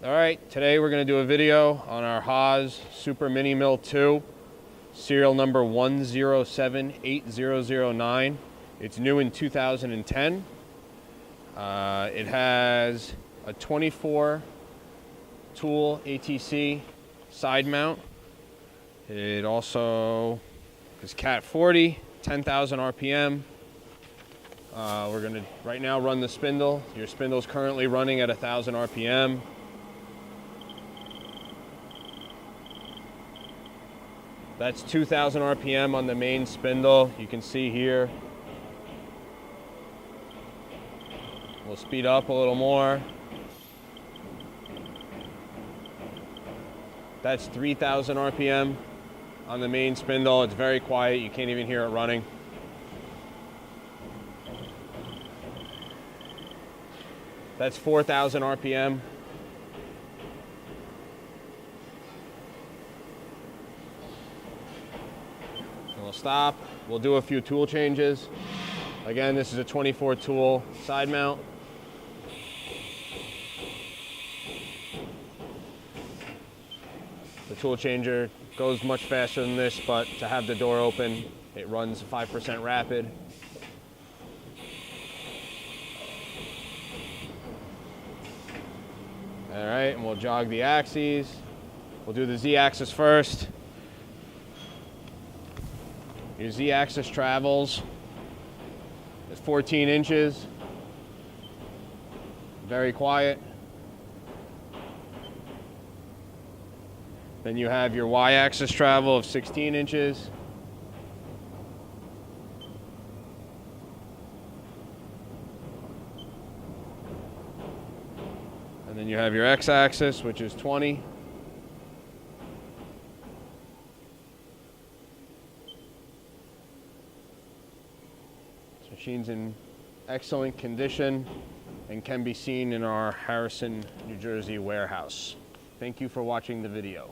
All right, today we're going to do a video on our Haas SUPERMINIMILL2, serial number 1078009. It's new in 2010. It has a 24 tool ATC side mount. It also is Cat 40, 10,000 RPM. We're going to right now run the spindle. Your spindle is currently running at 1,000 RPM. That's 2,000 RPM on the main spindle. You can see here. We'll speed up a little more. That's 3,000 RPM on the main spindle. It's very quiet. You can't even hear it running. That's 4,000 RPM. We'll stop. We'll do a few tool changes. Again, this is a 24 tool side mount. The tool changer goes much faster than this, but to have the door open, it runs 5% rapid. All right, and we'll jog the axes. We'll do the Z-axis first. Your Z-axis travels is 14 inches. Very quiet. Then you have your Y-axis travel of 16 inches. And then you have your X-axis, which is 20. This machine's in excellent condition and can be seen in our Harrison, New Jersey warehouse. Thank you for watching the video.